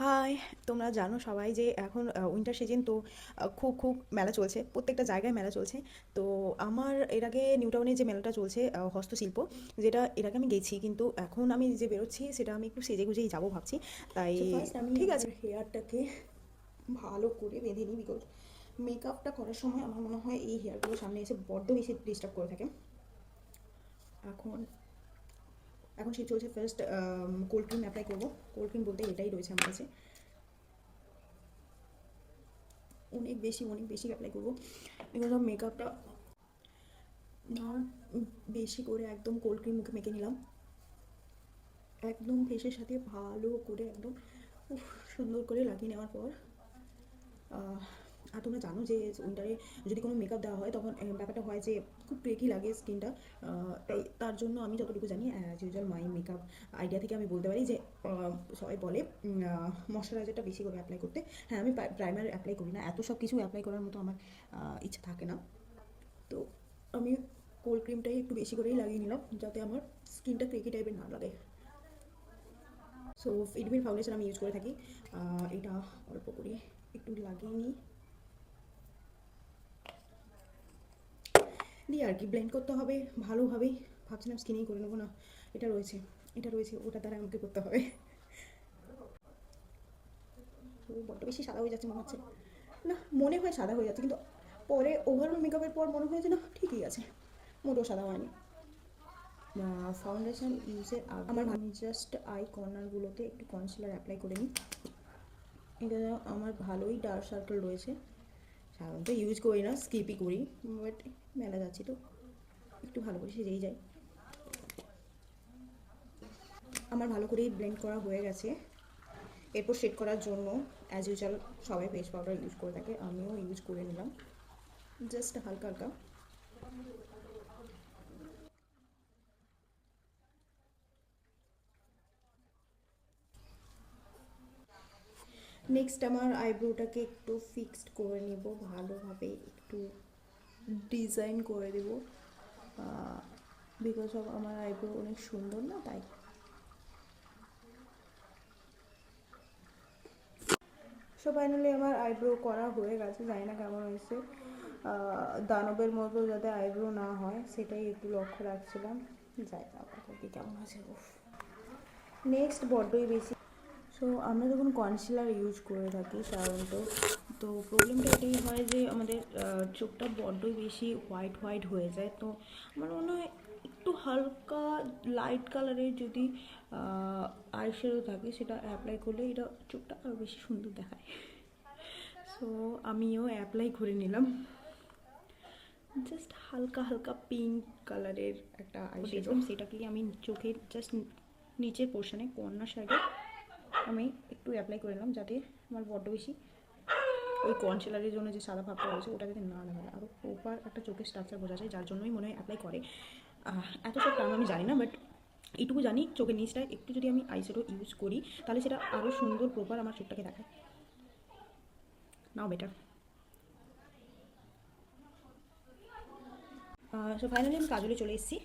High, তোমরা জানো সবাই যে এখন উইন্টার সিজন তো খুব খুব মেলা চলছে, প্রত্যেকটা জায়গায় মেলা চলছে। তো আমার এর আগে নিউ টাউনে যে মেলাটা চলছে হস্তশিল্প, যেটা এর আগে আমি গেছি, কিন্তু এখন আমি যে বেরোচ্ছি সেটা আমি একটু সেজে গুজেই যাবো ভাবছি। তাই সো ফার্স্ট আমি ঠিক আছে। আমার হেয়ারটাকে ভালো করে বেঁধে নিই, বিকজ মেকআপটা করার সময় আমার মনে হয় এই হেয়ারগুলো সামনে এসে বড্ড বেশি ডিস্টার্ব করে থাকে। এখন এখন শীত চলছে, ফার্স্ট কোল্ড ক্রিম অ্যাপ্লাই করবো। কোল্ড ক্রিম বলতে এটাই রয়েছে আমার কাছে, অনেক বেশি অ্যাপ্লাই করবো, বিকজ অফ মেকআপটা না। বেশি করে একদম কোল্ড ক্রিম মুখে মেখে নিলাম, একদম ফেসের সাথে ভালো করে একদম সুন্দর করে লাগিয়ে নেওয়ার পর আর তোমরা জানো যে উইন্টারে যদি কোনো মেকআপ দেওয়া হয় তখন ব্যাপারটা হয় যে খুব ট্রেকি লাগে স্কিনটা। তাই তার জন্য আমি যতটুকু জানি অ্যাজ ইউজুয়াল মাই মেকআপ আইডিয়া থেকে আমি বলতে পারি যে সবাই বলে ময়শ্চারাইজারটা বেশি করে অ্যাপ্লাই করতে। হ্যাঁ, আমি প্রাইমার অ্যাপ্লাই করি না, এত সব কিছু অ্যাপ্লাই করার মতো আমার ইচ্ছা থাকে না। তো আমি কোল্ড ক্রিমটাই একটু বেশি করেই লাগিয়ে নিলাম, যাতে আমার স্কিনটা ক্রেকি টাইপের না লাগে। সো ফিটমির ফাউন্ডেশন আমি ইউজ করে থাকি, এটা অল্প করে একটু লাগিয়ে নিই, দিয়ে আর কি ব্লেন্ড করতে হবে ভালোভাবেই। ভাবছিলাম স্কিনেই করে নেবো, না এটা রয়েছে এটা রয়েছে ওটা দ্বারা আমাকে করতে হবে। তো বড্ড বেশি সাদা হয়ে যাচ্ছে মনে হচ্ছে, না মনে হয় সাদা হয়ে যাচ্ছে, কিন্তু পরে ওভারঅল মেকআপের পর মনে হয়েছে না ঠিকই আছে, মোটেও সাদা হয়নি। ফাউন্ডেশন ইউজের আগে আমি জাস্ট আই কর্নারগুলোতে একটু কনসিলার অ্যাপ্লাই করে নিই। এটা আমার ভালোই ডার্ক সার্কেল রয়েছে, সাধারণত ইউজ করি না, স্কিপই করি, বাট মেলা যাচ্ছি তো একটু ভালো করে সেজেই যায়। আমার ভালো করেই ব্লেন্ড করা হয়ে গেছে। এরপর শেড করার জন্য অ্যাজ ইউজুয়াল সবাই ফেস পাউডার ইউজ করে থাকে, আমিও ইউজ করে নিলাম জাস্ট হালকা হালকা। নেক্সট আমার আইব্রোটাকে একটু ফিক্সড করে নেব ভালোভাবে, একটু ডিজাইন করে দেব, বিকজ অফ আমার আইব্রো অনেক সুন্দর না, তাই। সো ফাইনালি আমার আইব্রো করা হয়ে গেছে, জানি না কেমন হয়েছে। দানবের মতো যাতে আইব্রো না হয় সেটাই একটু লক্ষ্য রাখছিলাম, যাই না কি কেমন আছে। নেক্সট বড্ডই বেশি। সো আমরা যখন কনসিলার ইউজ করে থাকি সাধারণত, তো প্রবলেমটা এটাই হয় যে আমাদের চোখটা বড্ডই বেশি হোয়াইট হোয়াইট হয়ে যায়। তো আমার মনে হয় একটু হালকা লাইট কালারের যদি আইশ্যাডো থাকে সেটা অ্যাপ্লাই করলে এটা চোখটা আরও বেশি সুন্দর দেখায়। সো আমিও অ্যাপ্লাই করে নিলাম জাস্ট হালকা হালকা পিঙ্ক কালারের একটা আইশ্যাডো, সেটাকে আমি চোখের জাস্ট নিচের পোর্শনে কর্নার সাইডে আমি একটু অ্যাপ্লাই করে নিলাম, যাতে আমার বড্ড বেশি ওই কনসিলারের জন্য যে সাদা ভাবটা রয়েছে ওটা যাতে না লাগে, আরও প্রপার একটা চোখের স্ট্রাকচার বোঝা যায়, যার জন্যই মনে হয় অ্যাপ্লাই করে। এত সব টার্ম আমি জানি না, বাট এইটুকু জানি চোখের নিচটায় একটু যদি আমি আইশ্যাডো ইউজ করি তাহলে সেটা আরও সুন্দর প্রপার আমার চোখটাকে দেখায়। নাও বেটার। সো ফাইনালি আমি কাজলে চলে এসেছি।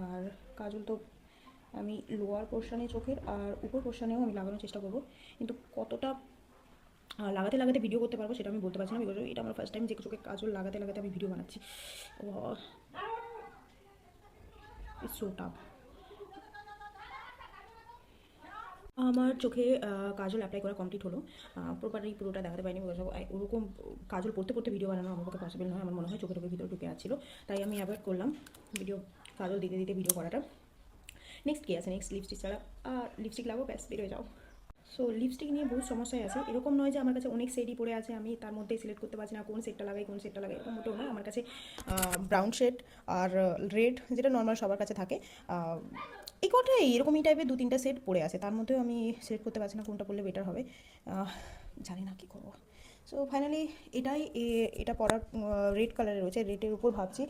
আর কাজল তো আমি লোয়ার পোর্শনে চোখের আর উপর পোর্শনেও আমি লাগানোর চেষ্টা করবো, কিন্তু কতটা লাগাতে লাগাতে ভিডিও করতে পারবো সেটা আমি বলতে পারছি না, বিকজ এটা আমার ফার্স্ট টাইম যে চোখে কাজল লাগাতে লাগাতে আমি ভিডিও বানাচ্ছি। It's so tough. আমার চোখে কাজল অ্যাপ্লাই করা কমপ্লিট হলো, প্রপারলি পুরোটা দেখাতে পারিনি, বিকজ ওরকম কাজল পড়তে পড়তে ভিডিও বানানো আমার পক্ষে পসিবল নয়, আমার মনে হয় চোখের ভিতরে ঢুকে আসছিলো, তাই আমি অ্যাভয়েড করলাম ভিডিও কাজল দিতে দিতে ভিডিও করাটা। নেক্সট কী আছে, নেক্সট লিপস্টিক ছাড়া লিপস্টিক লাগাবো, ব্যাস বের হয়ে যাও। সো লিপস্টিক নিয়ে বহু সমস্যায় আছে, এরকম নয় যে আমার কাছে অনেক শেডই পড়ে আছে আমি তার মধ্যে সিলেক্ট করতে পারছি না কোন শেডটা লাগাই কোন শেডটা লাগাই, এরকম মোটেও নয়। আমার কাছে ব্রাউন শেড আর রেড, যেটা নর্মাল সবার কাছে থাকে, এই কটাই এরকমই টাইপের দু তিনটা সেট পড়ে আছে, তার মধ্যেও আমি সিলেক্ট করতে পারছি না কোনটা পড়লে বেটার হবে, জানি না কী করবো। সো ফাইনালি এটা পরার রেড কালারের রয়েছে, রেডের উপর ভাবছি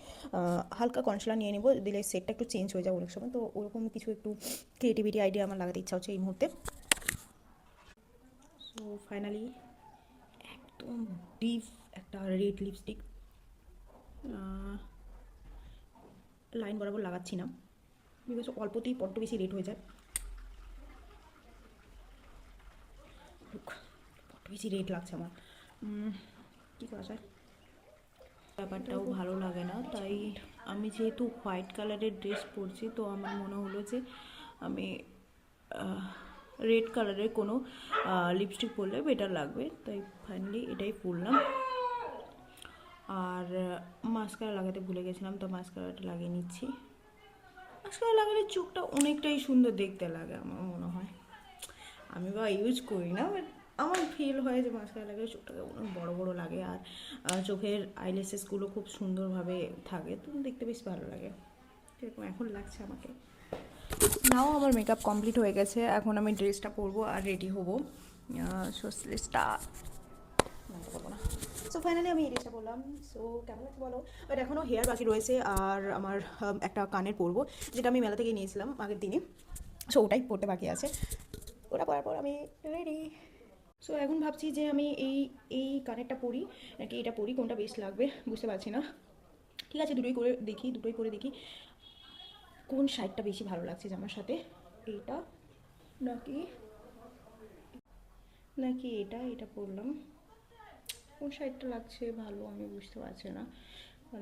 হালকা কনসিলার নিয়ে নেবো, দিলে সেটটা একটু চেঞ্জ হয়ে যাবে অনেক সময়, তো ওরকম কিছু একটু ক্রিয়েটিভিটি আইডিয়া আমার লাগাতে ইচ্ছা হচ্ছে এই মুহূর্তে। সো ফাইনালি একদম ডিপ একটা রেড লিপস্টিক লাইন বরাবর লাগাচ্ছি না, বিকজ অল্পতেই বড্ড বেশি রেড হয়ে যায়। লুক, বেশি রেড লাগছে আমার। কী করা যায়? ব্যাপারটাও ভালো লাগে না, তাই আমি যেহেতু হোয়াইট কালারের ড্রেস পরছি, তো আমার মনে হলো যে আমি রেড কালারের কোনো লিপস্টিক পরলে বেটার লাগবে, তাই ফাইনালি এটাই পরলাম। আর মাস্কারা লাগাতে ভুলে গেছিলাম, তো মাস্কারাটা লাগিয়ে নিচ্ছি। মাস্কারা লাগালে চোখটা অনেকটাই সুন্দর দেখতে লাগে আমার মনে হয়। আমি বা ইউজ করি না, বাট আমার ফিল হয় যে মাস্কারা লাগলে চোখটাকে অনেক বড় বড় লাগে, আর চোখের আইল্যাশেসগুলো খুব সুন্দরভাবে থাকে, তো দেখতে বেশ ভালো লাগে। সেরকম এখন লাগছে আমাকে। নাও আমার মেকআপ কমপ্লিট হয়ে গেছে, এখন আমি ড্রেসটা পরবো আর রেডি হবো। ড্রেসটা করবো না। সো ফাইনালি আমি এই ড্রেসটা বললাম। সো কেমন লাগছে বলো? বাট এখনও হেয়ার বাকি রয়েছে, আর আমার একটা কানের পরবো, যেটা আমি মেলা থেকে নিয়েছিলাম আগের দিনে। সো ওটাই পরতে বাকি আছে, ওটা পরার পর আমি রেডি। সো এখন ভাবছি যে আমি এই এই কানেরটা পরি নাকি এটা পরি, কোনটা বেস্ট লাগবে বুঝতে পারছি না। ঠিক আছে, দুটোই পরে দেখি কোন সাইডটা বেশি ভালো লাগছে জামার সাথে, এইটা নাকি নাকি এটা পরলাম। কোন সাইডটা লাগছে ভালো আমি বুঝতে পারছি না,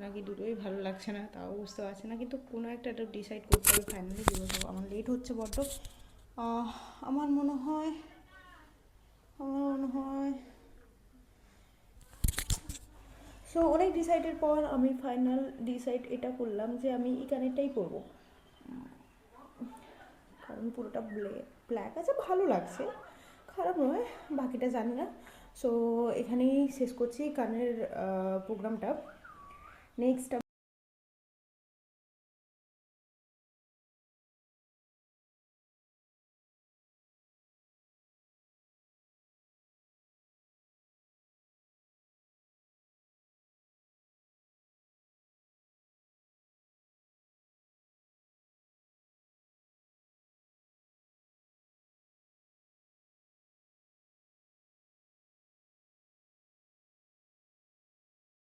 নাকি দুটোই ভালো লাগছে না তাও বুঝতে পারছি না, কিন্তু কোনো একটা ডিসাইড করতে হবে ফাইনালি। দিবস আমার লেট হচ্ছে বড্ড। আমার মনে হয় সো অনেক ডিসাইডের পর আমি ফাইনাল ডিসাইড এটা করলাম যে আমি এই কানেরটাই পরবো, কারণ পুরোটা ব্ল্যাক আছে, ভালো লাগছে, খারাপ নয়, বাকিটা জানি না। সো এখানেই শেষ করছি কানের প্রোগ্রামটা। নেক্সট